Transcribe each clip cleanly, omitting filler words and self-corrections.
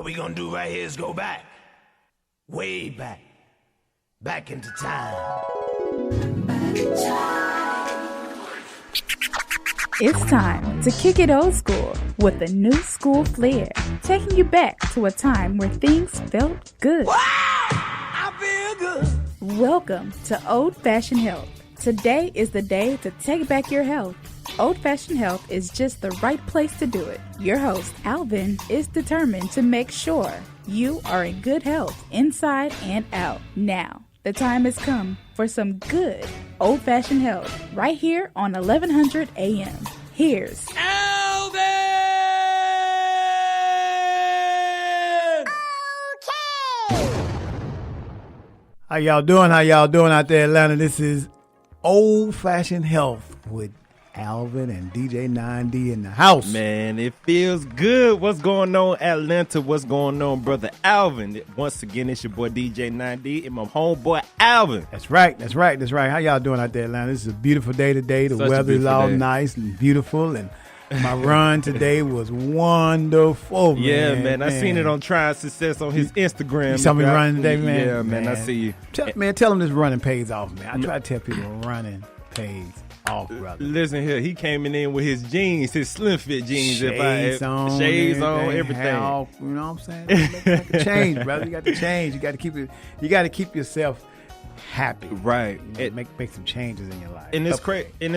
What we gonna do right here is go back. Way back. Back into time. It's time to kick it old school with a new school flair, taking you back to a time where things felt good. Wow! I feel good. Welcome to Old Fashioned Health. Today is the day to take back your health. Old Fashioned Health is just the right place to do it. Your host, Alvin, is determined to make sure you are in good health inside and out. Now, the time has come for some good Old Fashioned Health right here on 1100 AM. Here's Alvin! How y'all doing? How y'all doing out there, Atlanta? This is Old Fashioned Health with Alvin and DJ 9D in the house. Man, it feels good. What's going on, Atlanta? What's going on, brother Alvin? Once again, it's your boy DJ 9D and my homeboy Alvin. That's right. How y'all doing out there, Atlanta? This is a beautiful day today. The weather is all nice and beautiful, and my run today was wonderful, man. Yeah, man. I seen it on Trying Success on his Instagram. You saw me running today, man? Yeah, man. I see you. Tell them this running pays off, man. I try to tell people running pays off, brother. Listen here, he came in with his jeans, his slim fit jeans. Shades on, everything. Hair, you know what I'm saying? Make a change, brother. You got to change. You got to keep it. You got to keep yourself happy, right? You know, make some changes in your life. And it's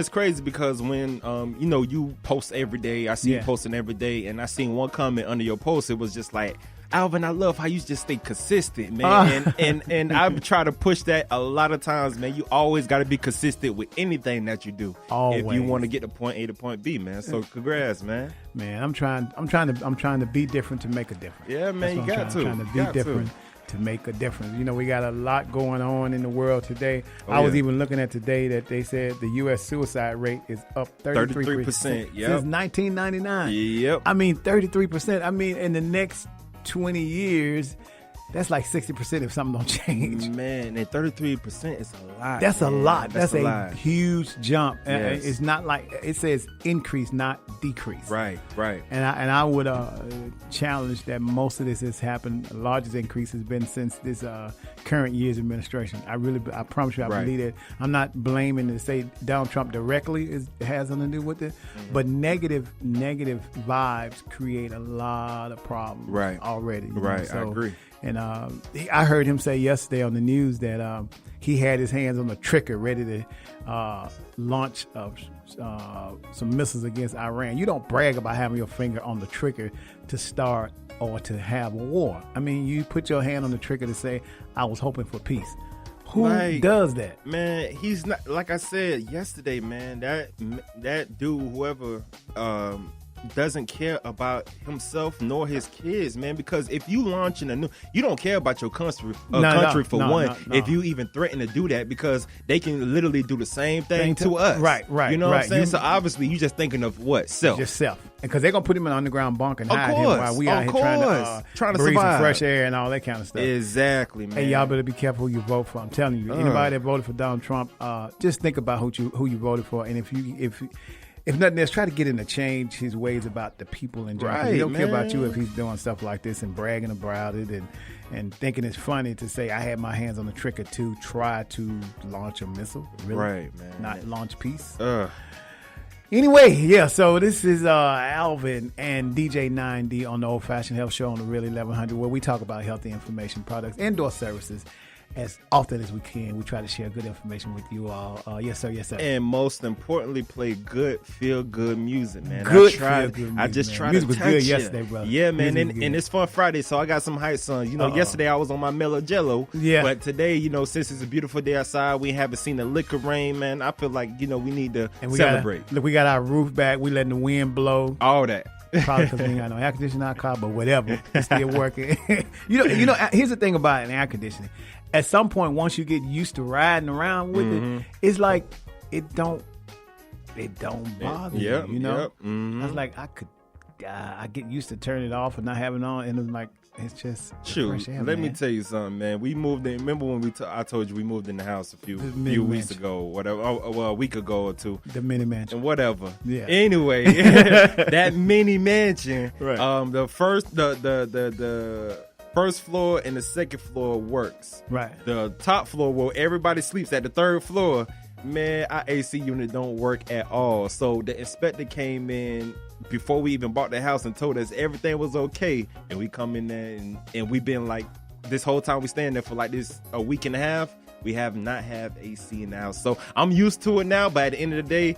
crazy because when you post every day, I see you posting every day, and I seen one comment under your post. It was just like, Alvin, I love how you just stay consistent, man. And I try to push that a lot of times, man. You always got to be consistent with anything that you do. Always. If you want to get to point A to point B, man. So congrats, man. Man, I'm trying to be different to make a difference. Yeah, man, I'm trying to be different to make a difference. You know, we got a lot going on in the world today. I was even looking at today that they said the U.S. suicide rate is up 33% since 1999. Yep. I mean, 33%. I mean, in the next 20 years, that's like 60% if something don't change. Man, and 33% is a lot. That's a lot. That's a lot. Huge jump. Yes. It's not like it says increase, not decrease. Right. And I would challenge that most of this has happened. The largest increase has been since this current year's administration. I promise you, I believe that. I'm not blaming to say Donald Trump directly has something to do with it, but negative vibes create a lot of problems. Already. Right. So, I agree. And I heard him say yesterday on the news that he had his hands on the trigger ready to launch some missiles against Iran. You don't brag about having your finger on the trigger to start or to have a war. I mean, you put your hand on the trigger to say, I was hoping for peace. Who does that? Man, he's not, like I said yesterday, man, that dude, whoever doesn't care about himself nor his kids, man, because if you launching you don't care about your country for one. If you even threaten to do that, because they can literally do the same thing to us. Right. You know what I'm saying? So obviously you just thinking of what? Self. Just self. Because they're going to put him in an underground bunker and hide him while we out here trying to breathe some survive. fresh air and all that kind of stuff. Exactly, man. Hey, y'all better be careful who you vote for. I'm telling you. Anybody that voted for Donald Trump, just think about who you voted for. And if nothing else, try to get him to change his ways about the people in general. He don't care about you if he's doing stuff like this and bragging about it and thinking it's funny to say, I had my hands on the trigger to try to launch a missile. Really? Right, man. Not launch peace. Anyway, so this is Alvin and DJ 9D on the Old Fashioned Health Show on the Really 1100, where we talk about healthy information products, indoor services, as often as we can. We try to share good information with you all. Yes, sir. And most importantly, play good, feel-good music, man. I just try to music was touch good you. yesterday, brother. Yeah, man, and it's Fun Friday, so I got some hype songs. You know, yesterday I was on my Mellow Jello. Yeah. But today, since it's a beautiful day outside, we haven't seen the liquor rain, man. I feel like, we need to celebrate. We got our roof back. We letting the wind blow. All that. Probably because we ain't got no air conditioning in our car, but whatever. It's still working. Here's the thing about an air conditioning. At some point, once you get used to riding around with it, it's like it don't bother you. You know, Mm-hmm. I was like, I could I get used to turning it off and not having it on, and it's like it's just Shoot, fresh air, let me man. tell you something, man. We moved in. Remember when I told you we moved in the house a few mini weeks mansion. ago, whatever. A week ago or two, The mini mansion. and whatever. Yeah. Anyway, that mini mansion. Right. The first floor and the second floor works. Right. The top floor where everybody sleeps at the third floor, man, our AC unit don't work at all. So the inspector came in before we even bought the house and told us everything was okay. And we come in there and we've been like, this whole time we staying there for like this a week and a half, we have not had AC in the house. So I'm used to it now, but at the end of the day,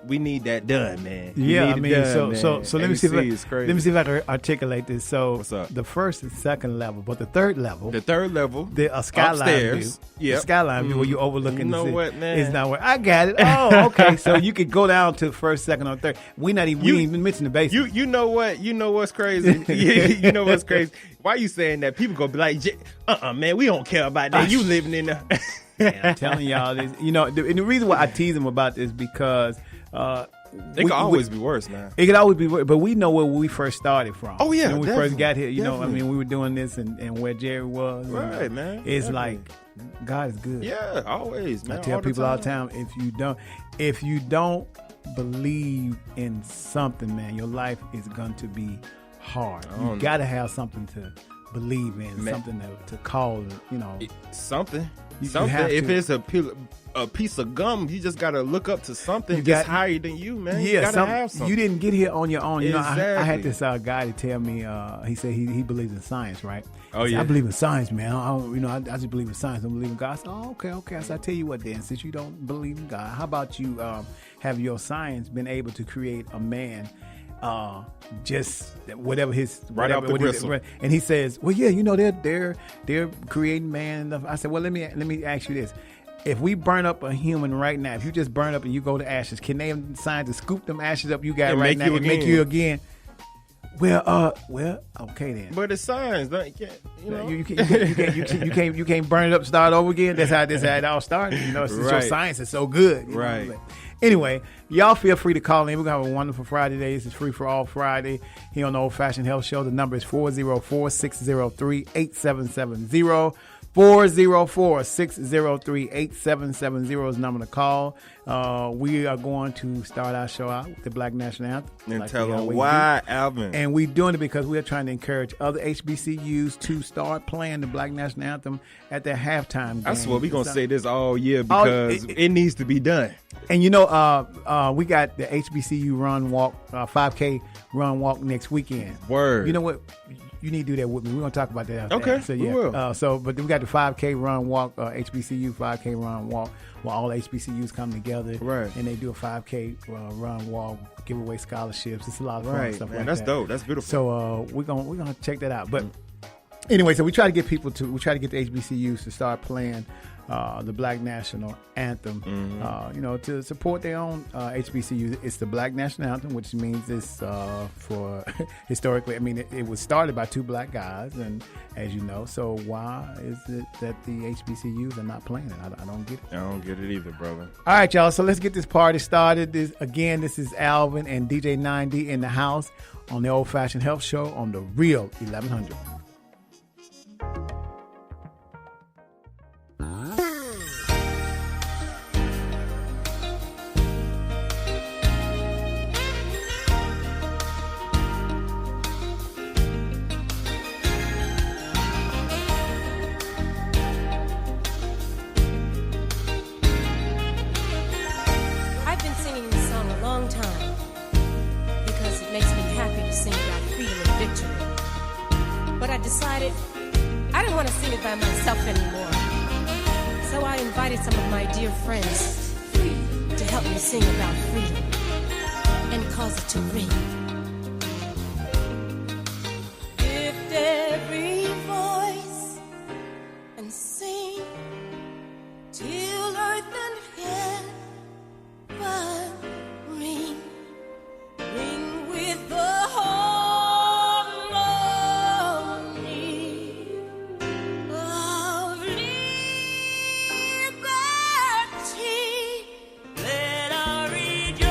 we need that done, man. We Yeah, need I it mean, done, so man. let me see AC is crazy. if I can articulate this. So What's up? the first and second level, but the third level, The third level, a skyline upstairs. view, Yep. the skyline view where you're overlooking You the know city. what, man? It's not where I got it. Oh, okay. So you could go down to first, second, or third. We didn't even mention the basement. You know what? You know what's crazy? You know what's crazy? Why you saying that? People gonna be like, man, we don't care about that. You living in the. Man, I'm telling y'all this. You know, and the reason why I tease them about this because It could always be worse, man. It could always be worse, but we know where we first started from. Oh, yeah, when we definitely, first got here. You know, I definitely. mean, we were doing this and where Jerry was. you Right, know, man, It's definitely. like God is good. Yeah, always, man. I tell people all the time, if you don't believe in something, man, your life is going to be hard. You got to have something to believe in, Man. something to call, you know. Something. You Something. have If to. it's a piece of gum, you just gotta look up to something You just got- higher than you, man. you Yeah, gotta have something. you didn't get here on your own. You know, I had Exactly. this guy to tell me. He said he believes in science, right? Oh, He said, yeah. I believe in science, man. I just believe in science. I don't believe in God. I said, oh, okay. So I tell you what, then, since you don't believe in God, how about you have your science been able to create a man? Just whatever his Right off the bristle. and he says, well, yeah, you know, they're creating man. And I said, well, let me ask you this. If we burn up a human right now, if you just burn up and you go to ashes, can they have scientists scoop them ashes up you got And right make now you and make again? you again? Well, okay then. But it's science, you know. You can't burn it up, start over again. That's how it all started. You know, since your Right. science is so good. you know. Right. But anyway, y'all feel free to call in. We're gonna have a wonderful Friday today. This is Free for All Friday here on the Old Fashioned Health Show. The number is 404-603-8770. 404-603-8770 is the number to call. We are going to start our show out with the Black National Anthem. And like tell we them always why, do. Alvin. And we're doing it because we're trying to encourage other HBCUs to start playing the Black National Anthem at their halftime game. I swear we're gonna So- say this all year Oh, because it needs to be done. And you know, we got the HBCU run walk, 5K run walk next weekend. Word. You know what? You need to do that with me. We're gonna talk about that. After Okay, that. So we yeah. will. But then we got the 5K run walk, HBCU 5K run walk, where all HBCUs come together. Right. And they do a 5K run walk, give away scholarships. It's a lot of fun Right, stuff man. like That's that. dope. That's beautiful. So we're gonna check that out. But anyway, so we try to get the HBCUs to start playing the Black National Anthem, Mm-hmm. you know, to support their own HBCUs. It's the Black National Anthem, which means it's for historically. I mean, it was started by two black guys, and as you know, so why is it that the HBCUs are not playing it? I don't get it. I don't get it either, brother. All right, y'all. So let's get this party started. This is Alvin and DJ 9D in the house on the Old Fashioned Health Show on the Real 1100. I've been singing this song a long time because it makes me happy to sing about freedom and victory. But I decided I didn't want to sing it by myself anymore. So I invited some of my dear friends to help me sing about freedom and cause it to ring. Lift every voice and sing till earth and heaven ring, ring with the harmony of liberty. Let our rejoicing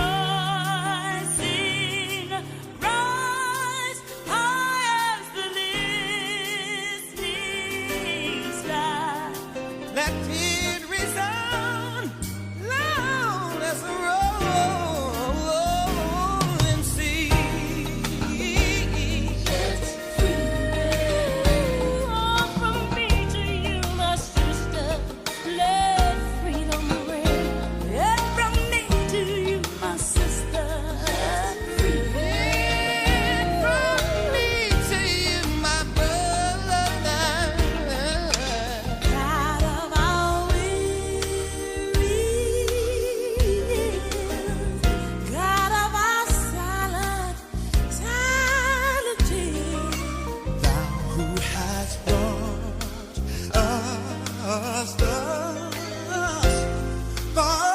who has brought us thus far.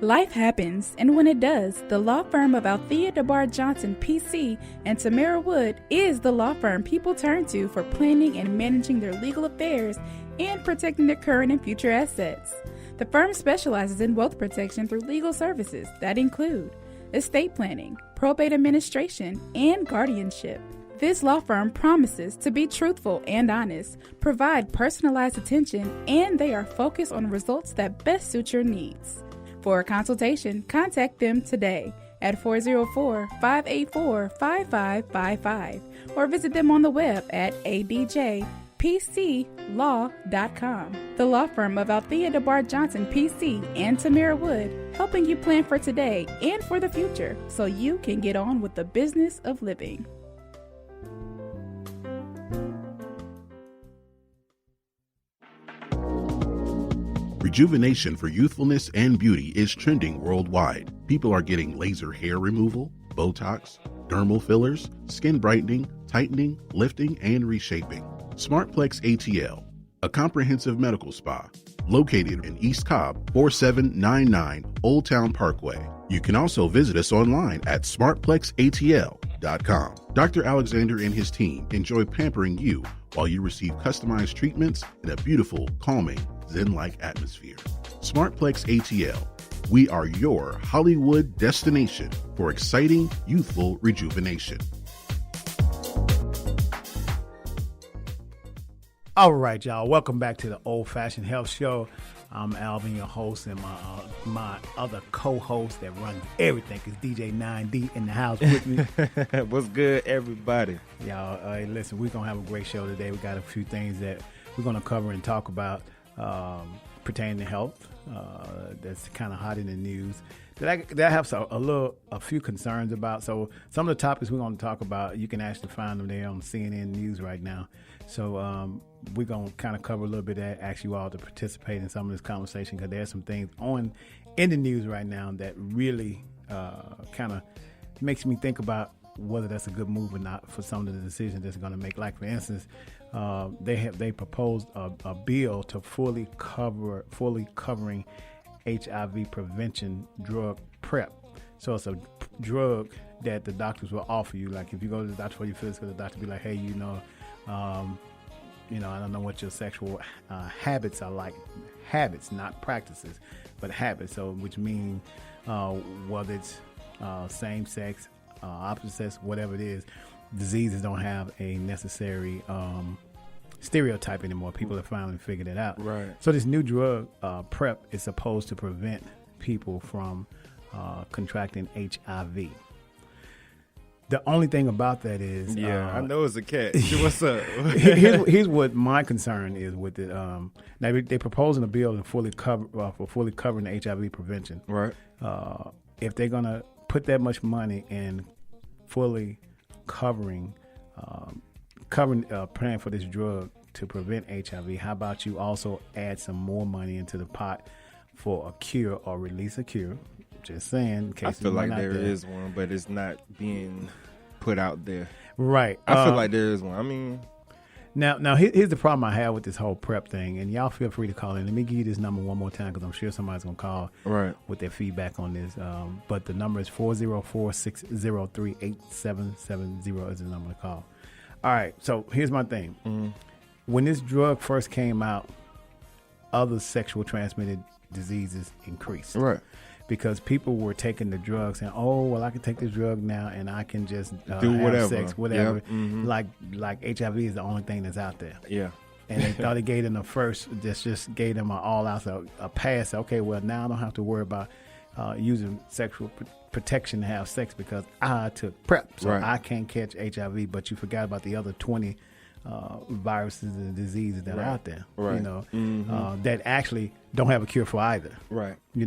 Life happens, and when it does, the law firm of Althea DeBar Johnson, PC, and Tamara Wood is the law firm people turn to for planning and managing their legal affairs and protecting their current and future assets. The firm specializes in wealth protection through legal services that include estate planning, probate administration, and guardianship. This law firm promises to be truthful and honest, provide personalized attention, and they are focused on results that best suit your needs. For a consultation, contact them today at 404-584-5555 or visit them on the web at adjpclaw.com. The law firm of Althea DeBar Johnson, PC, and Tamara Wood, helping you plan for today and for the future so you can get on with the business of living. Rejuvenation for youthfulness and beauty is trending worldwide. People are getting laser hair removal, Botox, dermal fillers, skin brightening, tightening, lifting, and reshaping. Smartplex ATL, a comprehensive medical spa located in East Cobb, 4799 Old Town Parkway. You can also visit us online at smartplexatl.com. HighlandHealth.com. Dr. Alexander and his team enjoy pampering you while you receive customized treatments in a beautiful, calming, zen-like atmosphere. Smartplex ATL. We are your Hollywood destination for exciting, youthful rejuvenation. All right, y'all. Welcome back to the Old Fashioned Health Show. I'm Alvin, your host, and my other co-host that runs everything is DJ 9D in the house with me. What's good, everybody? Y'all, listen, we're going to have a great show today. We got a few things that we're going to cover and talk about pertaining to health that's kind of hot in the news that I have a few concerns about. So some of the topics we're going to talk about, you can actually find them there on CNN News right now. So we're going to kind of cover a little bit of that, ask you all to participate in some of this conversation because there's some things in the news right now that really kind of makes me think about whether that's a good move or not for some of the decisions that's going to make. Like, for instance, they proposed a bill to fully covering HIV prevention drug PrEP. So it's a drug that the doctors will offer you. Like if you go to the doctor for your physical, the doctor will be like, hey, I don't know what your sexual habits are like. Habits, not practices, but habits. So which means whether it's same sex, opposite sex, whatever it is, diseases don't have a necessary stereotype anymore. People have finally figured it out. Right. So this new drug, PrEP, is supposed to prevent people from contracting HIV. The only thing about that is, I know it's a catch. What's up? here's what my concern is with it. Now they're proposing a bill to fully covering the HIV prevention. Right. If they're gonna put that much money in fully covering plan for this drug to prevent HIV, how about you also add some more money into the pot for a cure or release a cure? Just saying. In case I feel like there is one, but it's not being put out there. Right. I feel like there is one. I mean, now here's the problem I have with this whole PrEP thing, and y'all feel free to call in. Let me give you this number one more time because I'm sure somebody's gonna call with their feedback on this. But the number is 404-603-8770 is the number to call. All right. So here's my thing. Mm-hmm. When this drug first came out, other sexual transmitted diseases increased. Right. Because people were taking the drugs and I can take this drug now and I can just do whatever, have sex, whatever. Yep. Mm-hmm. Like HIV is the only thing that's out there. Yeah. And they thought it gave them just gave them an all out a pass. Okay, well now I don't have to worry about using sexual protection to have sex because I took PrEP, so I can't catch HIV. But you forgot about the other 20 viruses and diseases that are out there. Right. That actually don't have a cure for either. Right. You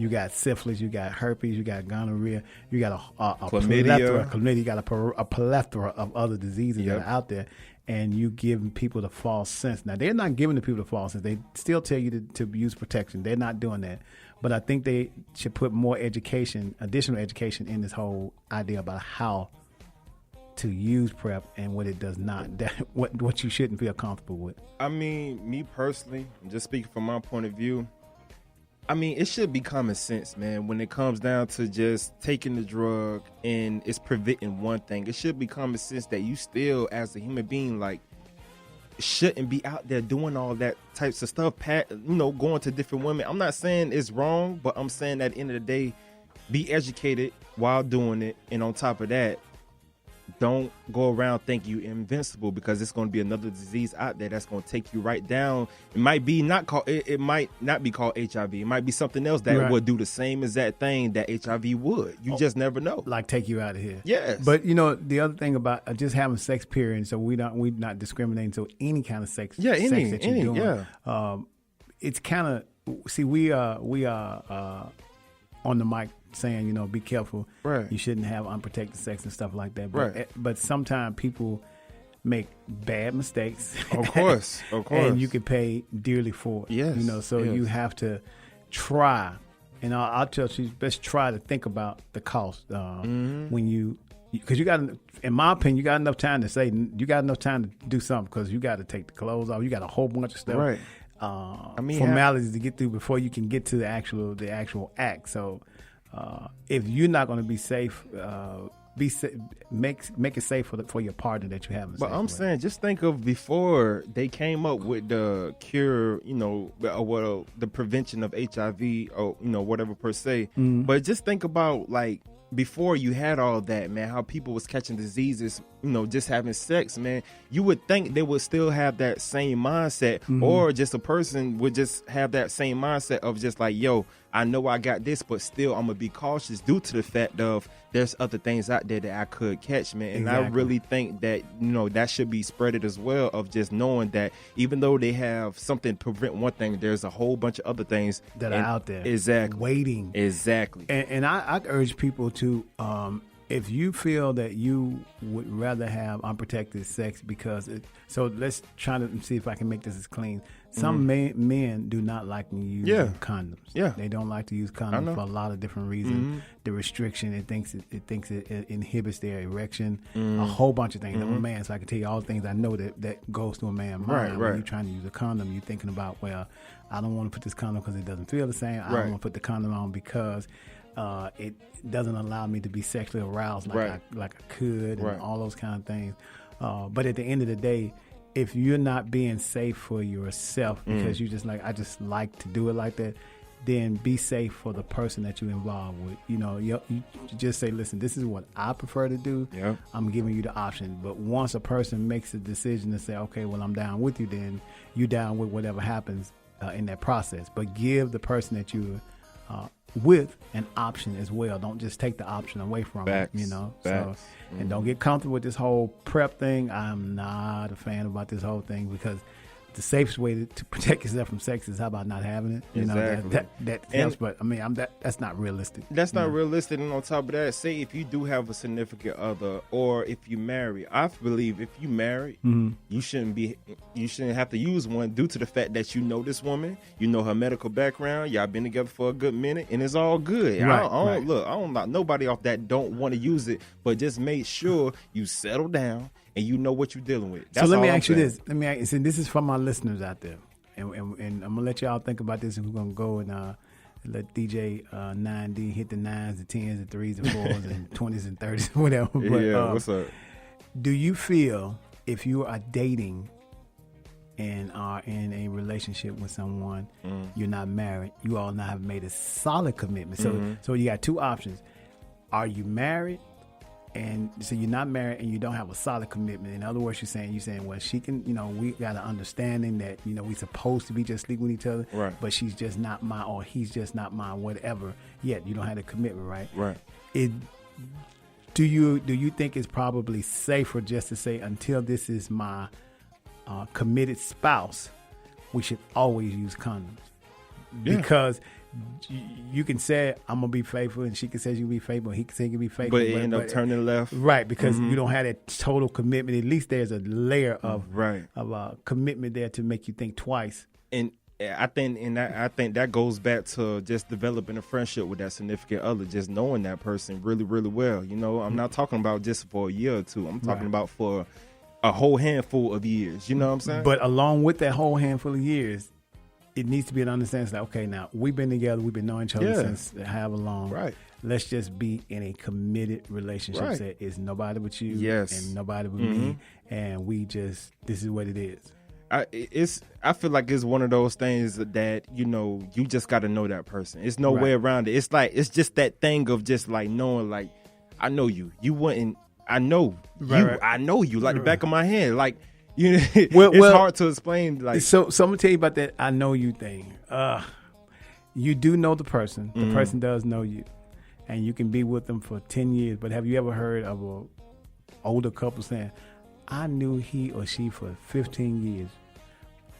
got syphilis, you got herpes, you got gonorrhea, you got a chlamydia. Chlamydia, you got a plethora of other diseases that are out there, and you giving people the false sense. Now, they're not giving the people the false sense. They still tell you to use protection. They're not doing that. But I think they should put more additional education in this whole idea about how to use PrEP and what it does not, what you shouldn't feel comfortable with. I mean, me personally, just speaking from my point of view, I mean, it should be common sense, man, when it comes down to just taking the drug and it's preventing one thing. It should be common sense that you still, as a human being, like, shouldn't be out there doing all that types of stuff, going to different women. I'm not saying it's wrong, but I'm saying that at the end of the day, be educated while doing it. And on top of that, don't go around thinking you're invincible because it's going to be another disease out there that's going to take you right down. It might not be called HIV. It might be something else that would do the same exact thing that HIV would. You just never know. Like take you out of here. Yes. But the other thing about just having sex, period. So we're not discriminating to any kind of sex. Yeah, sex that you're doing. Yeah. It's kind of we are on the mic saying, be careful. Right. You shouldn't have unprotected sex and stuff like that. But, but sometimes people make bad mistakes. Of course. And you can pay dearly for it. Yes. You have to try. And I'll tell you, best try to think about the cost when you, because you got, in my opinion, you got enough time to do something because you got to take the clothes off. You got a whole bunch of stuff. Right. Formalities to get through before you can get to the actual act. So if you're not going to be safe make it safe for your partner that you have. But I'm saying, just think of before they came up with the cure, or the prevention of HIV or whatever per se. But just think about like before you had all that, man, how people was catching diseases, just having sex, man. You would think they would still have that same mindset, or just a person would just have that same mindset of just like, yo, I know I got this, but still I'm gonna be cautious due to the fact of there's other things out there that I could catch, man. And Exactly. I really think that, that should be spreaded as well, of just knowing that even though they have something to prevent one thing, there's a whole bunch of other things that are out there. Exactly. Waiting. Exactly. And I urge people to, if you feel that you would rather have unprotected sex so let's try to see if I can make this as clean. Some men do not like to use condoms. Yeah. They don't like to use condoms for a lot of different reasons. The restriction, it thinks it inhibits their erection, a whole bunch of things. I'm a man, so I can tell you all the things I know that goes through a man's mind. When you're trying to use a condom, you're thinking about, well, I don't want to put this condom because it doesn't feel the same. I don't want to put the condom on because it doesn't allow me to be sexually aroused like I could, and all those kind of things. But at the end of the day, if you're not being safe for yourself because you just I just like to do it like that, then be safe for the person that you're involved with. You just say, listen, this is what I prefer to do. Yeah. I'm giving you the option. But once a person makes a decision to say, okay, well, I'm down with you, then you down with whatever happens in that process. But give the person that you're with an option as well. Don't just take the option away from them, So, and don't get comfortable with this whole prep thing. I'm not a fan about this whole thing because the safest way to protect yourself from sex is how about not having it? Exactly. That helps, but I mean, that's not realistic. That's not realistic. And on top of that, say if you do have a significant other, or if you marry, I believe if you marry, you shouldn't have to use one due to the fact that you know this woman, you know her medical background, y'all been together for a good minute, and it's all good. I don't knock nobody off that don't want to use it, but just make sure you settle down and you know what you're dealing with. That's so let me all ask I'm you saying. this. Let me ask you, this is for my listeners out there, and I'm gonna let y'all think about this, and we're gonna go and let DJ 9D hit the 9s, the 10s, the 3s, the 4s, and 20s and 30s, whatever. But, what's up? Do you feel if you are dating and are in a relationship with someone, you're not married, you all now have made a solid commitment? So you got two options. Are you married? And so you're not married and you don't have a solid commitment. In other words, you're saying, well, she can, we got an understanding that, we supposed to be just sleeping with each other, but she's just not mine, or he's just not mine, whatever. Yet you don't have a commitment, right? Right. Do you think it's probably safer just to say, until this is my committed spouse, we should always use condoms? Yeah. Because you can say, I'm going to be faithful, and she can say you can be faithful, and he can say you can be faithful. But it end up turning left. Right, because you don't have that total commitment. At least there's a layer of commitment there to make you think twice. And I think that goes back to just developing a friendship with that significant other, just knowing that person really, really well. I'm not talking about just for a year or two. I'm talking about for a whole handful of years. You know what I'm saying? But along with that whole handful of years, it needs to be an understanding that, okay, now we've been together, we've been knowing each other since however long. Right. Let's just be in a committed relationship. Right. That it's nobody but you and nobody but me, and this is what it is. I feel like it's one of those things that you just got to know that person. It's no way around it. It's just that thing of just like knowing, like, I know you. You wouldn't. I know you. Right. I know you like the back of my hand. Like. It's hard to explain. Like, so I'm gonna tell you about that I know you thing. You do know the person. The person does know you, and you can be with them for 10 years. But have you ever heard of a older couple saying, "I knew he or she for 15 years.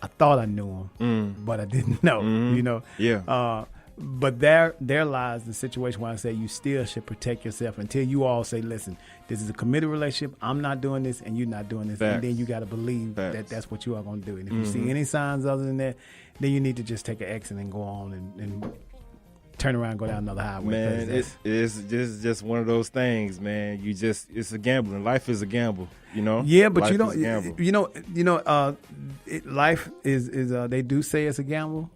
I thought I knew him, but I didn't know." Yeah. But there lies the situation where I say you still should protect yourself until you all say, listen, this is a committed relationship. I'm not doing this and you're not doing this. Facts. And then you got to believe that that's what you are going to do. And if you see any signs other than that, then you need to just take an exit and go on and turn around and go down another highway. Man, it's just one of those things, man. It's a gambling. Life is a gamble, Yeah, but life is they do say it's a gamble.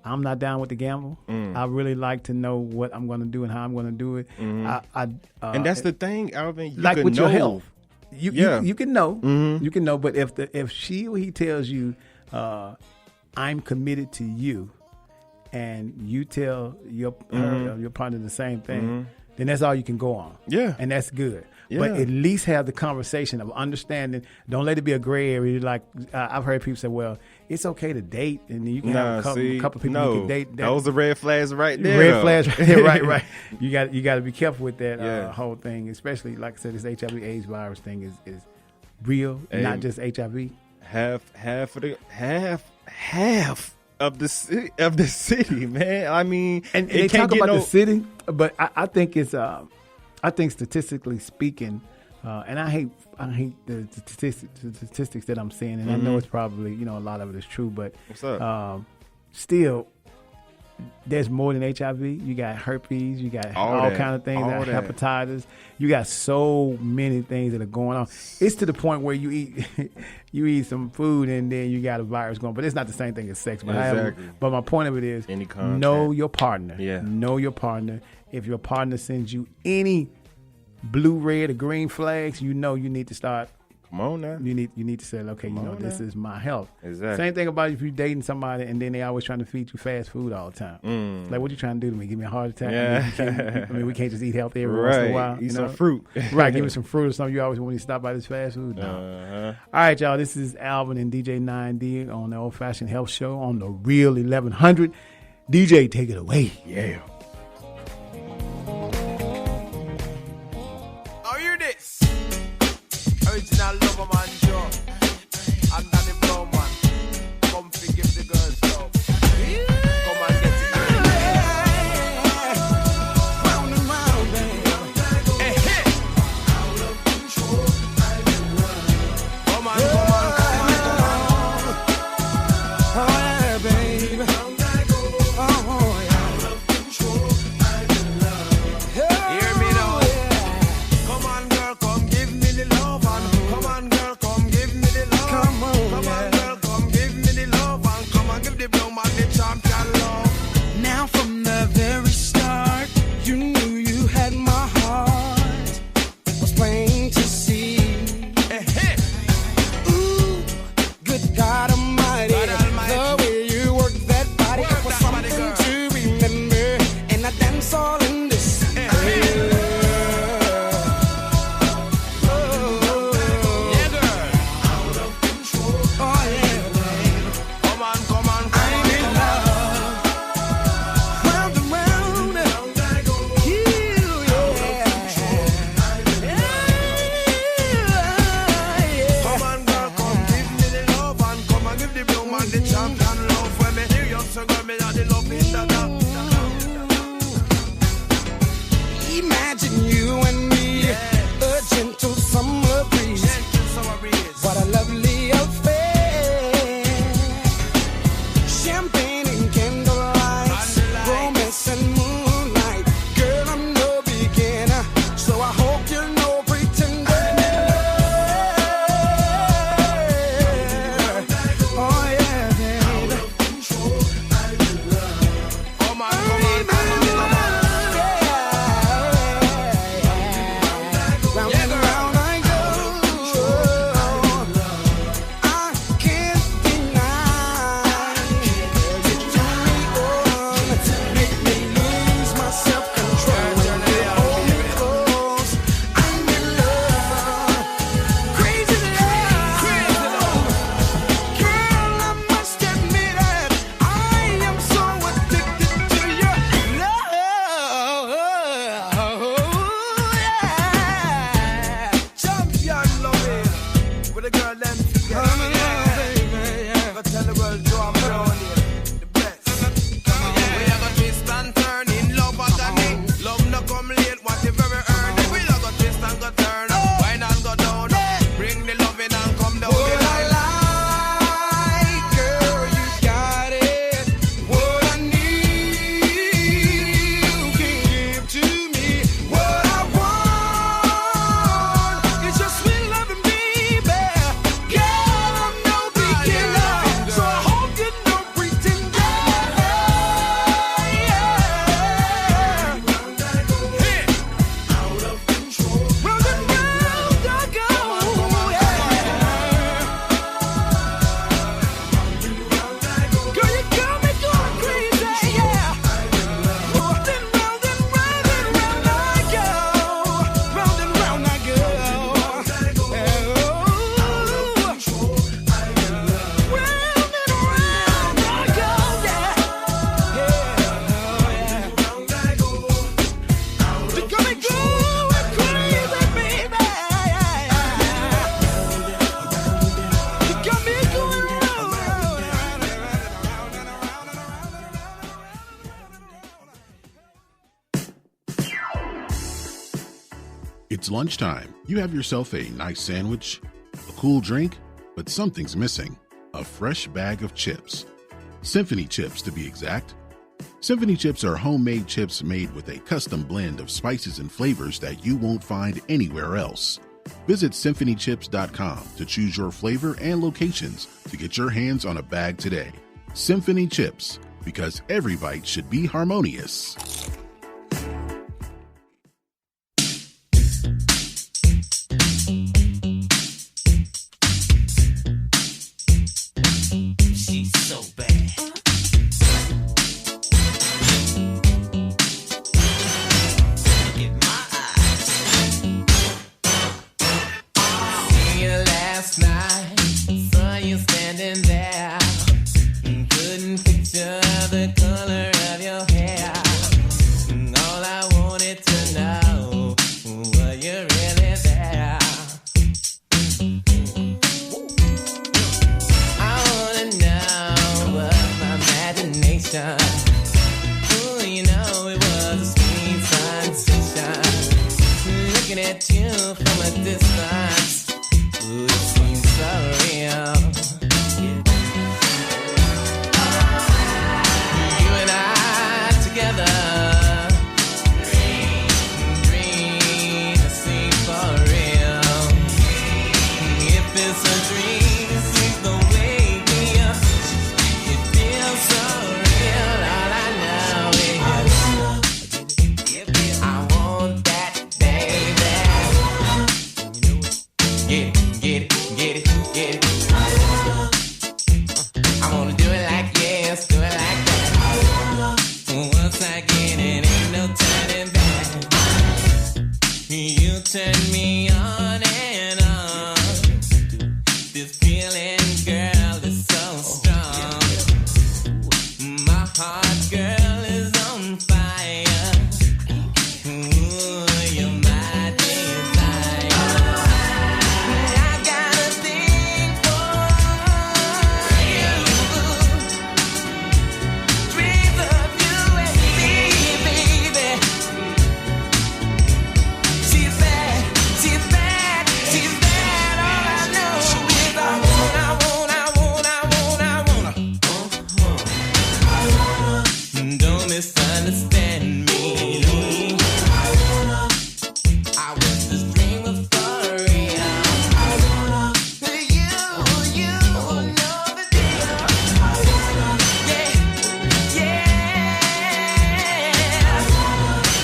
I'm not down with the gamble. I really like to know what I'm going to do and how I'm going to do it. And that's the thing, Alvin. You like can with know. your health. You can know. Mm-hmm. You can know. But if she or he tells you, I'm committed to you, and you tell your her or your partner the same thing, then that's all you can go on. Yeah. And that's good. Yeah. But at least have the conversation of understanding. Don't let it be a gray area. Like I've heard people say, well, it's okay to date, and you can have a couple people you can date. Those are red flags right there. Red flags right there, right. You got to be careful with that whole thing, especially, like I said, this HIV/AIDS virus thing is real, not just HIV. Half of the city, man. I mean, and they talk about the city, but I think it's I think statistically speaking, and I hate the statistics that I'm seeing, and I know it's probably a lot of it is true, but what's up? Still, there's more than HIV. You got herpes, you got all kind of things, hepatitis. You got so many things that are going on. It's to the point where you eat some food and then you got a virus going, but it's not the same thing as sex. But exactly. But my point of it is, know your partner. Yeah. Know your partner. If your partner sends you any blue, red, or green flags, you need to start. Come on now. You need to say, okay, this is my health. Exactly. Same thing about if you're dating somebody and then they always trying to feed you fast food all the time. Like, what you trying to do to me? Give me a heart attack? Yeah. We can't just eat healthy every once in a while. Eat some fruit. Right, give me some fruit or something. You always want to stop by this fast food. No. All right, y'all. This is Alvin and DJ 9D on the Old Fashioned Health Show on the Real 1100. DJ, take it away. Yeah. Original lover man Joe. I'm Danny Brown man. Come fi give the girls love. Come and get it. Round and round, baby. Hey, hey. Out of control, I've been running. Come on. Oh yeah, baby. Oh yeah. Out of control, I've been loving. Hear me now. Come on, girl, come give me the love. Come on, girl, come give me the love. Come on, girl, come give me the love. And come and give the blow man the champion love. Now from the very start, you knew you had my heart. It was plain to see. Ooh, good God Almighty, the way you work that body, it was something to remember. And I dance all in this. Imagine you and me, a gentle summer breeze. What a lovely affair. Champagne and candlelight, romance and moonlight. Girl, I'm no beginner, so I hope you're no pretender. Oh yeah, baby. Come on, come on, come on. Round and round I go. I can't deny. You turn me on, make me lose my self-control. When you hold me close, I'm in love, crazy love. Girl, I must admit it, I am so addicted to your love. Yeah. Champion loving with a girl them together. Go tell the world Joe I'm brown here, the best. We are gonna twist and turn in love underneath. Love no come late, what the very early. We are gonna twist and go turn, wine and go down. Bring the loving and come down the line. Girl, you got it. What I need, you can give to me. What I want is your sweet loving, baby. Girl, I'm It's lunchtime. You have yourself a nice sandwich, a cool drink, but something's missing. A fresh bag of chips. Symphony chips, to be exact. Symphony chips are homemade chips made with a custom blend of spices and flavors that you won't find anywhere else. Visit symphonychips.com to choose your flavor and locations to get your hands on a bag today. Symphony Chips, because every bite should be harmonious. She's so bad. Look at my eyes. See you last night. Saw you standing there. Couldn't picture the color of your hair. All I wanted to know, were you really there? I wanna know what my imagination. Ooh, you know it was a sweet sensation. Looking at you from a distance, ooh, it seems so real. You and I together, dream to seem for real. If it's a dream, please don't wake me up. It feels so real. All I know is I want that, baby. Get it, get it, get it, get it. I wanna do it like yes, do it like that. Once I get it, ain't no turning back. You turn me on and on. This feeling, girl, is so strong. My heart, girl, is on fire. Ooh, you're my desire. I got a thing for you. Dreams of you and me, baby. She's bad, she's bad, she's bad. All I know is I wanna. Don't misunderstand me. I wish this dream was for real. You know the deal. Yeah, yeah.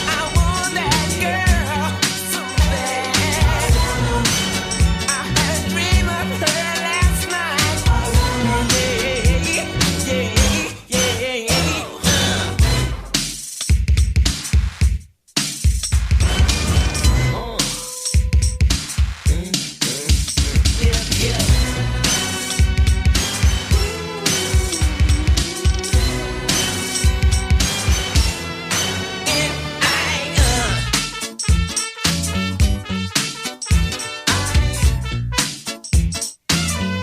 I want that girl so bad. I had a dream of her last night. Yeah, yeah, yeah.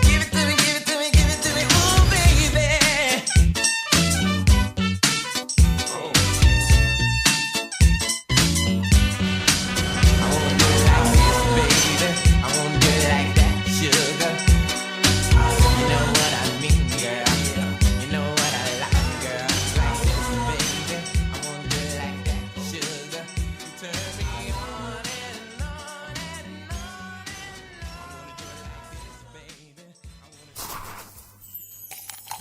Give it to me, give it to me, give it to me, ooh, baby. I wanna do it like this, baby. I wanna do it like that, sugar. You know what I mean, girl. You know what I like, girl. Like this, baby. I wanna do it like that, sugar. You turn me on and on and on. I wanna do it like this, baby.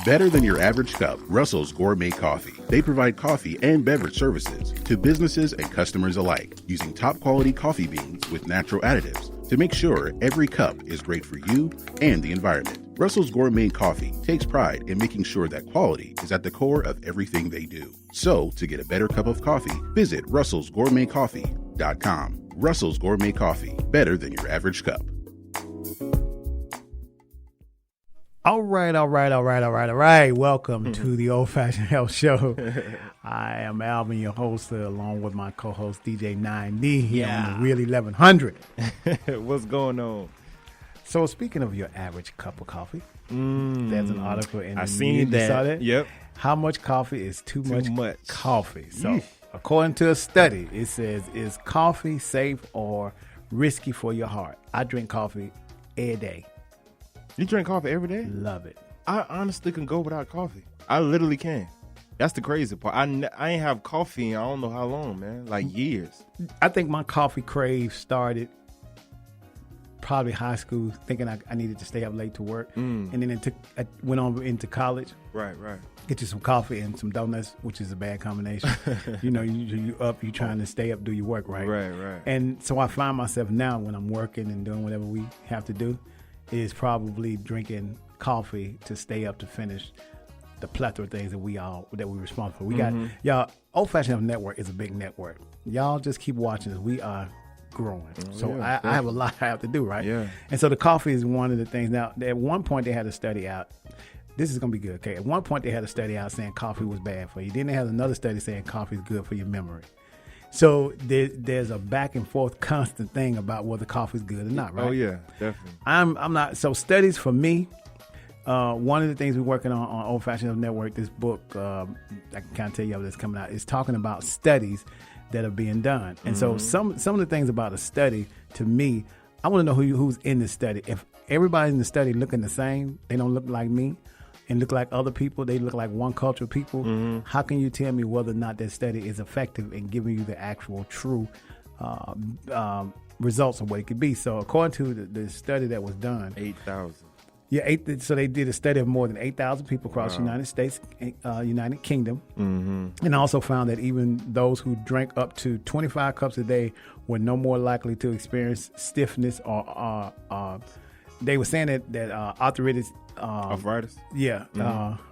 Better than your average cup, Russell's Gourmet Coffee. They provide coffee and beverage services to businesses and customers alike, using top quality coffee beans with natural additives to make sure every cup is great for you and the environment. Russell's Gourmet Coffee takes pride in making sure that quality is at the core of everything they do. So, to get a better cup of coffee, visit russellsgourmetcoffee.com. Russell's Gourmet Coffee, better than your average cup. All right. Welcome to the Old Fashioned Health Show. I am Alvin, your host, along with my co-host DJ 9D here on the Real 1100. What's going on? So speaking of your average cup of coffee, there's an article in the I news. seen You that. saw that? Yep. How much coffee is too much coffee? So Yeesh. according to a study, it says, is coffee safe or risky for your heart. I drink coffee every day. You drink coffee every day? Love it. I honestly can go without coffee. I literally can. That's the crazy part. I ain't have coffee in I don't know how long, man. Like years. I think my coffee crave started probably high school, thinking I needed to stay up late to work. And then I went on into college. Right. Get you some coffee and some donuts, which is a bad combination. You up, you trying to stay up, do your work, right? Right. And so I find myself now when I'm working and doing whatever we have to do, is probably drinking coffee to stay up to finish the plethora of things that we're responsible for. We got y'all. Old Fashioned Health Network is a big network. Y'all just keep watching us. We are growing. I have a lot I have to do, right? Yeah. And so the coffee is one of the things. Now, at one point they had a study out. This is going to be good, okay? At one point they had a study out saying coffee was bad for you. Then they had another study saying coffee is good for your memory. So there's a back and forth constant thing about whether coffee is good or not, right? Oh yeah, definitely. I'm not. So studies for me, one of the things we're working on Old Fashioned Health Network, this book, I can kind of tell you that's coming out, is talking about studies that are being done. And so some of the things about a study, to me, I want to know who's in the study. If everybody in the study looking the same, they don't look like me and look like other people, they look like one culture of people, how can you tell me whether or not that study is effective in giving you the actual true results of what it could be? So according to the study that was done, 8,000. Yeah, so they did a study of more than 8,000 people across the United States, United Kingdom, and also found that even those who drank up to 25 cups a day were no more likely to experience stiffness or they were saying that arthritis. Arthritis? Yeah,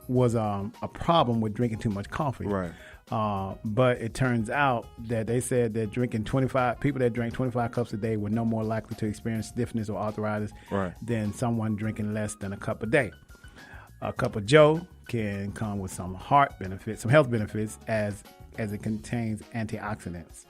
was a problem with drinking too much coffee. Right. But it turns out that they said that people that drank 25 cups a day were no more likely to experience stiffness or arthritis than someone drinking less than a cup a day. A cup of Joe can come with some health benefits, as it contains antioxidants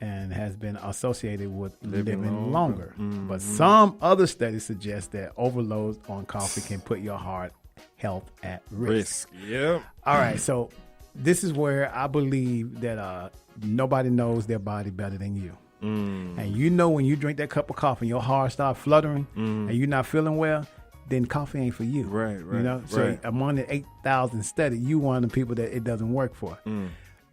and has been associated with living longer. But some other studies suggest that overload on coffee can put your heart health at risk. Yeah. All right, so this is where I believe that nobody knows their body better than you. And when you drink that cup of coffee, your heart starts fluttering and you're not feeling well, then coffee ain't for you. Right. So among the 8,000 studied, you one of the people that it doesn't work for.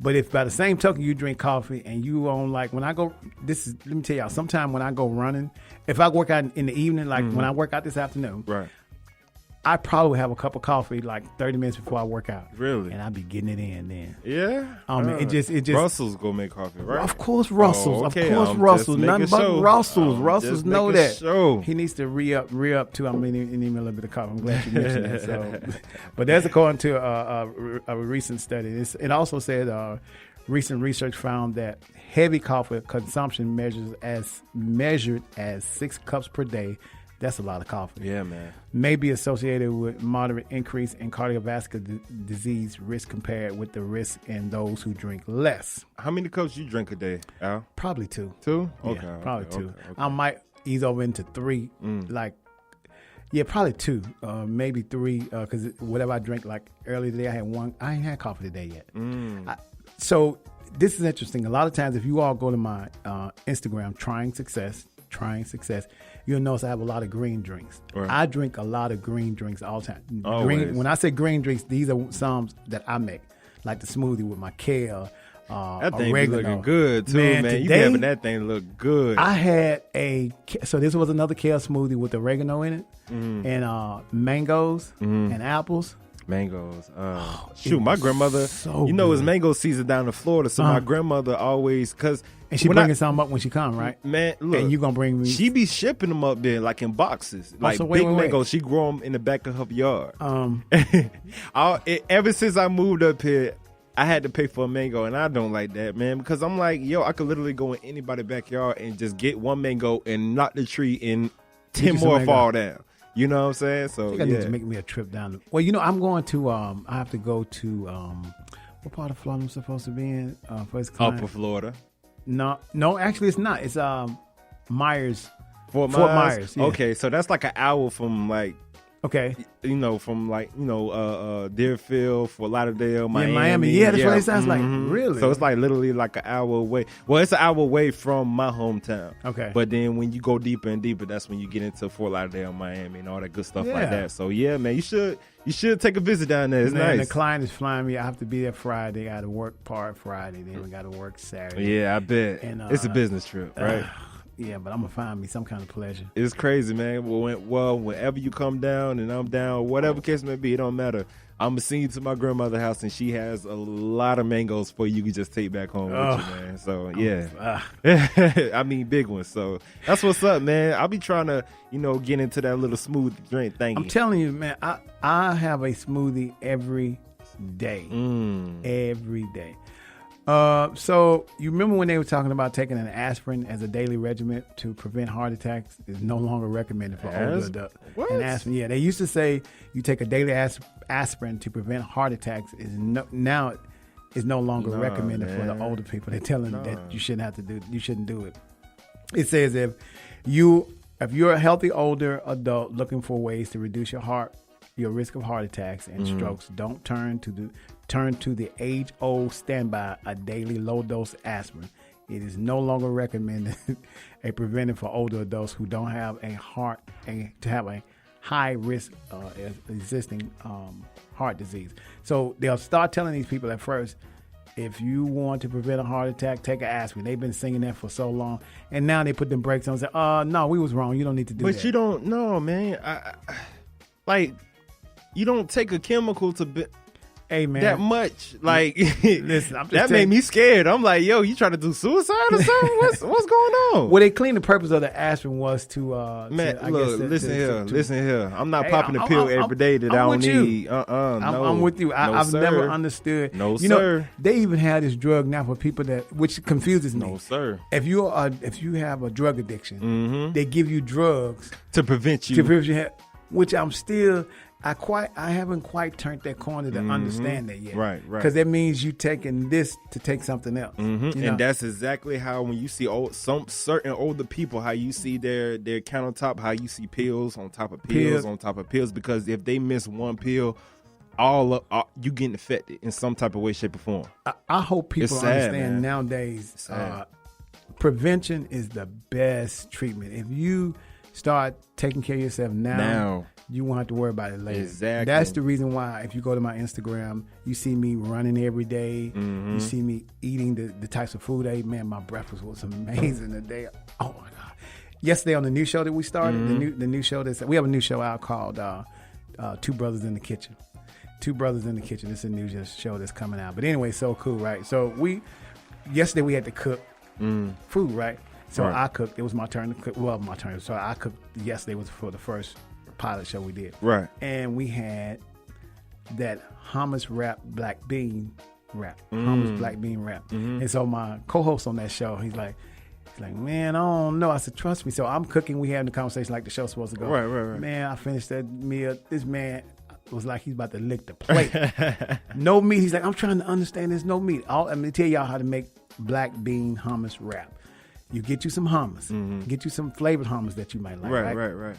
But if by the same token you drink coffee and you on let me tell y'all, sometime when I go running, if I work out in the evening, when I work out this afternoon, I probably have a cup of coffee like 30 minutes before I work out. Really? And I be getting it in then. Yeah? It just Russell's go make coffee, right? Of course, Russell's. Okay. Of course, Russell's. Nothing but Russell's. Russell's know that. Show. He needs to re-up too. I'm in a little bit of coffee. I'm glad you mentioned that. So, but that's according to a recent study. It also said recent research found that heavy coffee consumption measured as 6 cups per day. That's a lot of coffee. Yeah, man. May be associated with moderate increase in cardiovascular disease risk compared with the risk in those who drink less. How many cups you drink a day, Al? Probably 2. 2? Yeah, Okay. Probably 2. Okay. I might ease over into 3. Probably 2, maybe 3. Because whatever I drink, like earlier today, I had 1. I ain't had coffee today yet. So this is interesting. A lot of times, if you all go to my Instagram, trying success, you'll notice I have a lot of green drinks. Right. I drink a lot of green drinks all the time. When I say green drinks, these are some that I make, like the smoothie with my kale. That thing oregano. be looking good too, man. Today, You be having that thing look good. I had so this was another kale smoothie with oregano in it, and mangoes and apples. Mangoes. My grandmother, it's mango season down in Florida, so my grandmother always, and she bringing something up when she come, right? Man, look. And you going to bring me. She be shipping them up there, like in boxes. Like big mangoes. She grow them in the back of her yard. Ever since I moved up here, I had to pay for a mango, and I don't like that, man, because I'm like, I could literally go in anybody's backyard and just get one mango and knock the tree and 10 more fall down. You know what I'm saying? So I think I need to make me a trip down. I'm going to. I have to go to. What part of Florida I'm supposed to be in? First client? Upper Florida. No, actually it's not. It's Myers. Fort Myers. Yeah. Okay, so that's like an hour from like Okay. You know, from like, you know, Deerfield, Fort Lauderdale, Miami. Miami. Yeah, that's what it sounds like. Really? So it's like literally like an hour away. Well, it's an hour away from my hometown. Okay. But then when you go deeper and deeper, that's when you get into Fort Lauderdale, Miami, and all that good stuff like that. So yeah, man, you should take a visit down there. It's nice. The client is flying me. I have to be there Friday. I got to work part Friday. Then we got to work Saturday. Yeah, I bet. And, it's a business trip, right? Yeah, but I'm gonna find me some kind of pleasure. It's crazy, man. Well, whenever you come down and I'm down, whatever case may be, it don't matter. I'm gonna send you to my grandmother's house, and she has a lot of mangoes for you. You can just take back home with you, man. So yeah, I mean big ones. So that's what's up, man. I'll be trying to, you know, get into that little smooth drink thing. I'm telling you, man. I have a smoothie every day. Every day. So you remember when they were talking about taking an aspirin as a daily regimen to prevent heart attacks? Is no longer recommended for older adults. What? And aspirin, yeah, they used to say you take a daily aspirin to prevent heart attacks. Now it's no longer recommended for the older people. They're telling you that you shouldn't do it. It says if you're a healthy older adult looking for ways to reduce your risk of heart attacks and strokes, don't turn to the age-old standby, a daily low-dose aspirin. It is no longer recommended a preventive for older adults who don't have to have a high risk existing heart disease. So they'll start telling these people at first, if you want to prevent a heart attack, take an aspirin. They've been singing that for so long, and now they put them brakes on and say, no, we was wrong. You don't need to do that. But you don't know, man. You don't take a chemical to hey, man, that much. Like, listen, I'm just that made me scared. I'm like, yo, you trying to do suicide or something? What's going on? Well, they claimed the purpose of the aspirin was to listen here. I'm not popping a pill every day that I don't need. I'm with you. I've never understood. No, you sir. know, they even have this drug now for people which confuses me. No, sir. If you have a drug addiction, they give you drugs to prevent you. Which I'm still. I haven't quite turned that corner to understand that yet. Right. Because that means you taking this to take something else. You know? And that's exactly how when you see some certain older people, how you see their countertop, how you see pills on top of pills on top of pills. Because if they miss one pill, you getting affected in some type of way, shape, or form. I hope people understand man. Nowadays, prevention is the best treatment. If you start taking care of yourself now, you won't have to worry about it later. Exactly. That's the reason why if you go to my Instagram, you see me running every day. You see me eating the types of food I eat. Man, my breakfast was amazing today. Oh my God. Yesterday on the new show that we started, the new show we have a new show out called Two Brothers in the Kitchen. Two Brothers in the Kitchen. It's a new show that's coming out. But anyway, so cool, right? So yesterday we had to cook food, right? So I cooked. It was my turn to cook. Well, my turn. So I cooked. Yesterday was for the first pilot show we did. Right. And we had that hummus wrap black bean wrap. Hummus black bean wrap. And so my co-host on that show, he's like, man, I don't know. I said, trust me. So I'm cooking. We having the conversation like the show's supposed to go. Right. Man, I finished that meal. This man was like he's about to lick the plate. No meat. He's like, I'm trying to understand there's no meat. I'm going to tell y'all how to make black bean hummus wrap. You get you some hummus. Get you some flavored hummus that you might like. Right.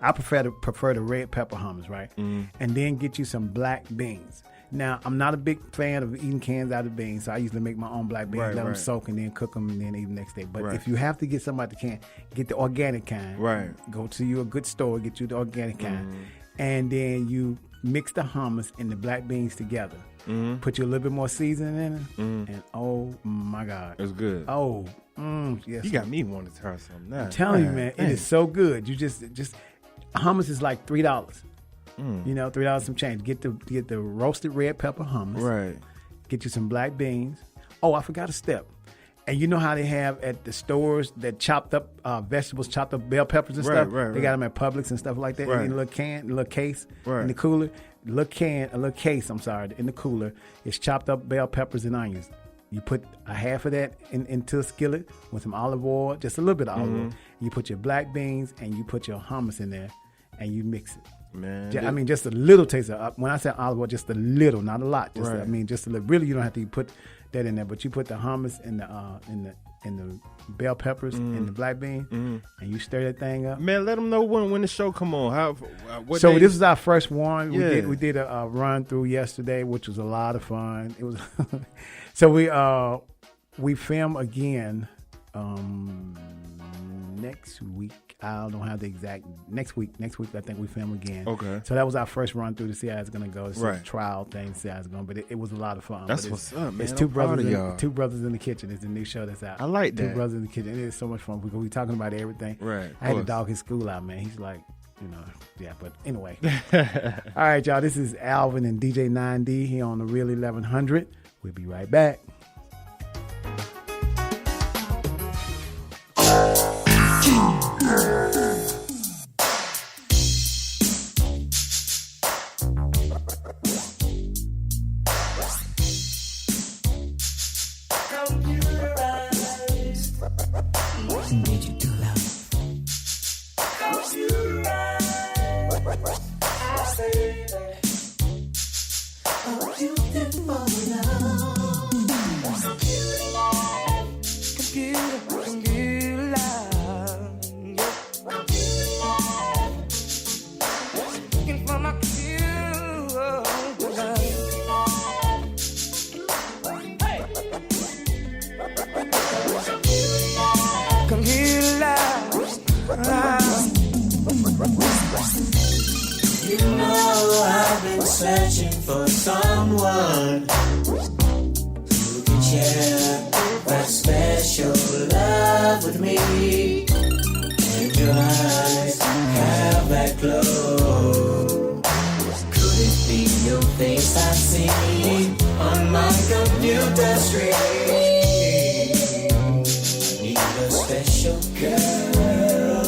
I prefer the red pepper hummus, right? And then get you some black beans. Now, I'm not a big fan of eating cans out of beans, so I usually make my own black beans, let them soak, and then cook them, and then eat them the next day. But if you have to get something out the can, get the organic kind. Right. Go to a good store, get you the organic kind. And then you mix the hummus and the black beans together. Put you a little bit more seasoning in it, and oh my God. It's good. Oh, yes. You got me wanting to try something now. I'm telling you, man, it is so good. You just hummus is like $3. You know, $3 some change. Get the roasted red pepper hummus. Right. Get you some black beans. Oh, I forgot a step. And you know how they have at the stores that chopped up vegetables, chopped up bell peppers and stuff? Right. They got them at Publix and stuff like that in a little can, a little case in the cooler. A little case, in the cooler is chopped up bell peppers and onions. You put a half of that into a skillet with some olive oil, just a little bit of olive oil. You put your black beans and you put your hummus in there and you mix it. Man, just a little taste of. When I say olive oil, just a little, not a lot. Just a little. Really, you don't have to put that in there. But you put the hummus and the bell peppers and the black bean, and you stir that thing up. Man, let them know when the show come on. What So day? this is our first one. Yeah. We did a run through yesterday, which was a lot of fun. It was so we film again next week. I don't have the exact next week. Next week I think we film again. Okay. So that was our first run through to see how it's gonna go. It's Right. a trial thing to see how it's going. But it was a lot of fun. That's But what's up, man. It's I'm two proud brothers. of y'all. Two brothers in the kitchen. It's the new show that's out. I like Two that. brothers in the kitchen. It is so much fun because we talking about everything. Right, of I had to course. dog his school out, man. He's like, yeah. But anyway. All right, y'all. This is Alvin and DJ 9D here on the Real 1100. We'll be right back. You know I've been searching for someone who can share that special love with me. And your eyes have that glow. Could it be your face I've seen on my computer screen? Need a special girl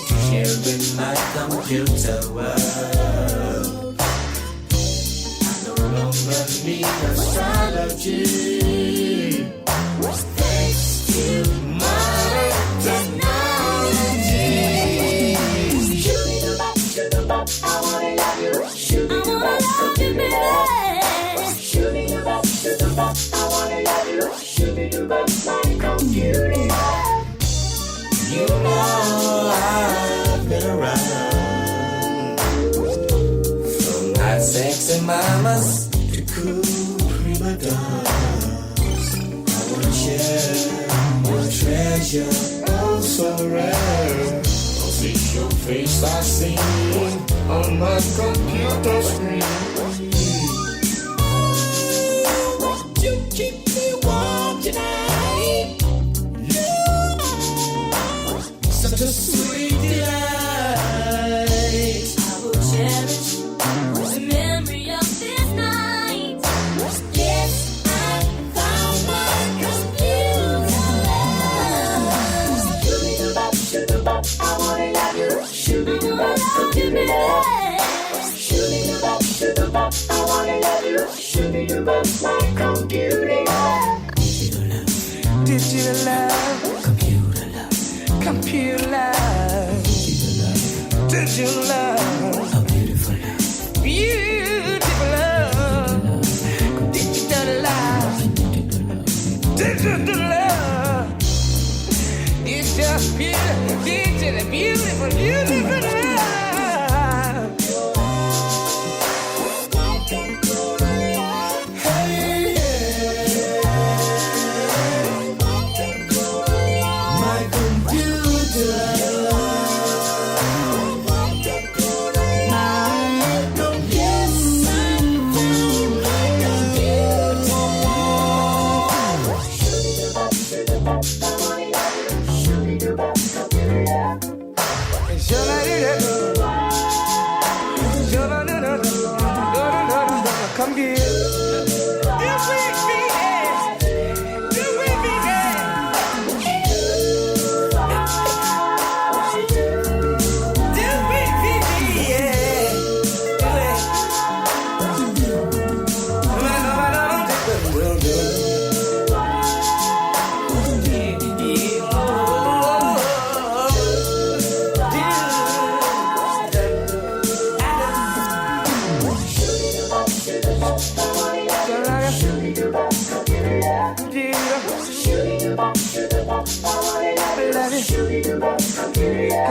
to share in my computer world. I no longer need astrology. Thanks to modern technology. Shoot-a-bop, shoot-a-bop, I wanna love you. Shoot-a-bop, baby. Shoot-a-bop, shoot-a-bop, I wanna love you. Shoot-a-bop, my computer. You know I've been around, from hot sexy mamas to cool prima donnas. I wanna share your treasure, oh so rare. Cause it's your face I see on my computer screen. Won't you keep me warm tonight? Such a sweet delight. I will cherish the memory of this night. Yes, I found my computer. Shoot-a-bop, I wanna love you. Shoot-a-bop, computer. Shoot-a-bop, I wanna love you. Shoot-a-bop, my computer. Digital love, Computer love, computer love, digital love, a beautiful love. beautiful love, digital love, digital love. It's just beautiful, digital, beautiful, beautiful love. My computer It's your lady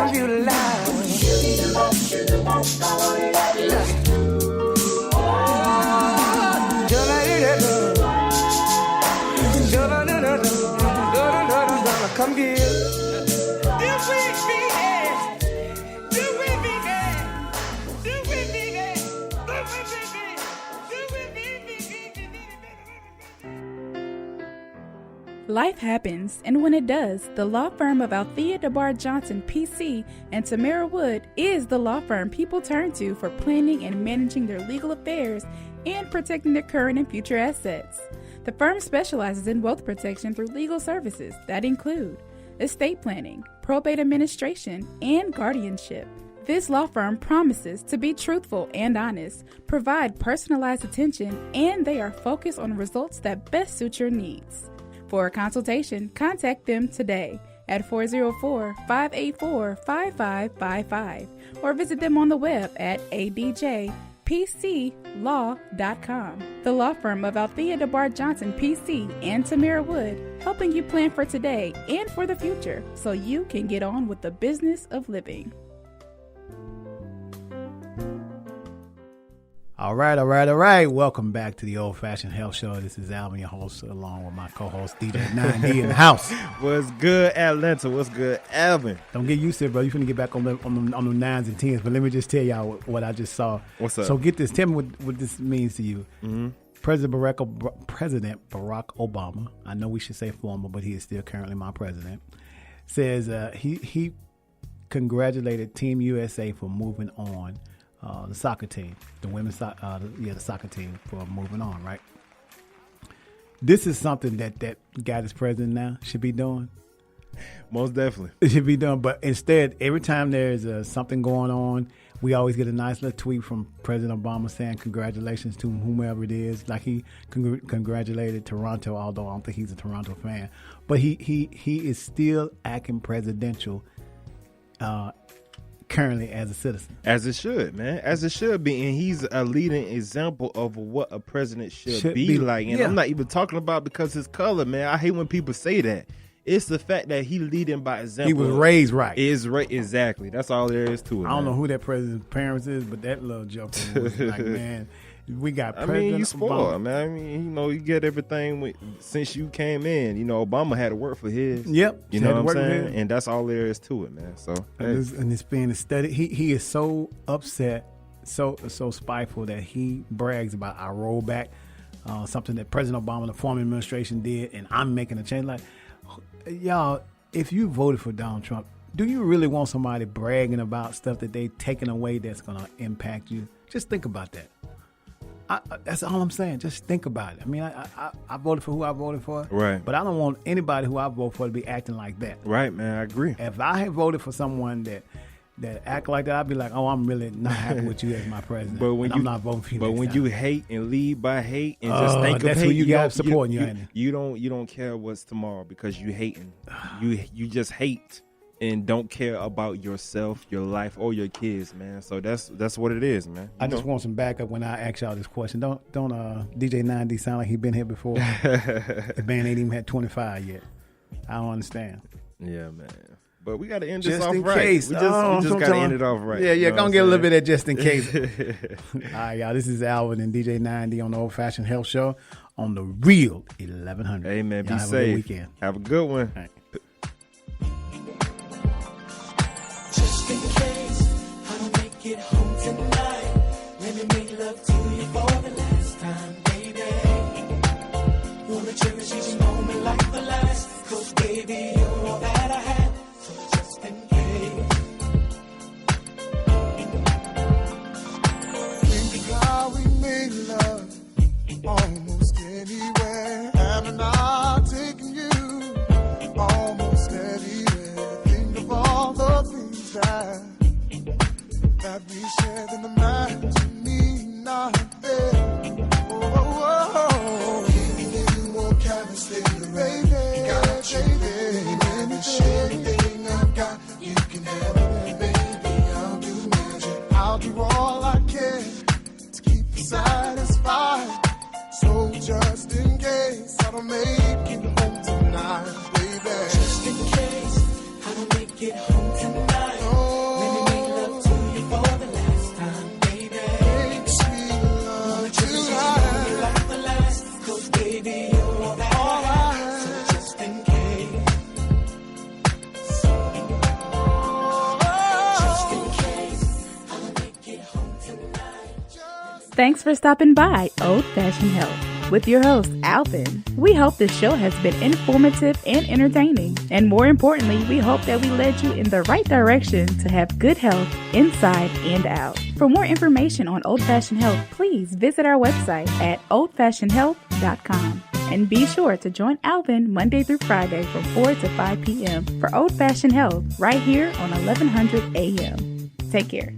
computer line. Come here. Life happens, and when it does, the law firm of Althea DeBar Johnson PC and Tamara Wood is the law firm people turn to for planning and managing their legal affairs and protecting their current and future assets. The firm specializes in wealth protection through legal services that include estate planning, probate administration, and guardianship. This law firm promises to be truthful and honest, provide personalized attention, and they are focused on results that best suit your needs. For a consultation, contact them today at 404-584-5555 or visit them on the web at adjpclaw.com. The law firm of Althea DeBar Johnson PC and Tamara Wood, helping you plan for today and for the future so you can get on with the business of living. All right. Welcome back to the Old Fashioned Health Show. This is Alvin, your host, along with my co-host DJ 9D in the house. What's good, Atlanta? What's good, Alvin? Don't get used to it, bro. You're finna get back on the 9s and 10s. But let me just tell y'all what I just saw. What's up? So get this. Tell me what this means to you. Mm-hmm. President Barack Obama, I know we should say former, but he is still currently my president, says he congratulated Team USA for moving on. The soccer team, the women's the soccer team for moving on, right? This is something that guy that's president now should be doing. Most definitely. It should be done. But instead, every time there's something going on, we always get a nice little tweet from President Obama saying congratulations to whomever it is. Like he congratulated Toronto, although I don't think he's a Toronto fan. But he is still acting presidential currently as a citizen. As it should, man. As it should be. And he's a leading example of what a president should be like. And I'm not even talking about because his color, man. I hate when people say that. It's the fact that he leading by example. He was raised right. Exactly. That's all there is to it. I don't know who that president's parents is, but that little joker was like, man, we got President you spoiled, man. I mean, you get everything since you came in. Obama had to work for his. Yep. You know what I'm saying? And that's all there is to it, man. So and it's being studied. He is so upset, so spiteful that he brags about our rollback, something that President Obama, the former administration did, and I'm making a change. Like, y'all, if you voted for Donald Trump, do you really want somebody bragging about stuff that they taken away that's going to impact you? Just think about that. That's all I'm saying. Just think about it. I mean, I voted for who I voted for. Right. But I don't want anybody who I vote for to be acting like that. Right, man. I agree. If I had voted for someone that act like that, I'd be like, oh, I'm really not happy with you as my president. But when I'm not voting for you. But when you hate and lead by hate and just think that's of hate, who you got supporting you. You don't care what's tomorrow because you hating. You just hate and don't care about yourself, your life, or your kids, man. So that's what it is, man. I just want some backup when I ask y'all this question. Don't DJ 9D sound like he been here before. The man ain't even had 25 yet. I don't understand. Yeah, man. But we got to end this just off in right. Case. We just got to end it off right. Yeah, gonna get a little bit of just in case. All right, y'all. This is Alvin and DJ 9D on the Old Fashioned Health Show on the Real 1100. Hey, man, y'all be safe. Have a good one. Right. Just in case I don't make it home tonight, let me make love to you for the last time, baby. Wanna cherish each moment like the last, 'cause baby, you're all that I had. So just in case. Think of how we made love almost anywhere. Haven't I taken you almost anywhere? Think of all the things that we shared in the night to me, not there. Oh, giving you more chemistry, baby. Got you, baby. Share anything I've got, you can have it, baby. I'll do magic. I'll do all I can to keep you satisfied. So just in case I don't make it home tonight, baby. Just in case I don't make it home tonight. Oh, Thanks for stopping by Old Fashioned Health with your host, Alvin. We hope this show has been informative and entertaining. And more importantly, we hope that we led you in the right direction to have good health inside and out. For more information on Old Fashioned Health, please visit our website at oldfashionedhealth.com. And be sure to join Alvin Monday through Friday from 4 to 5 p.m. for Old Fashioned Health right here on 1100 a.m. Take care.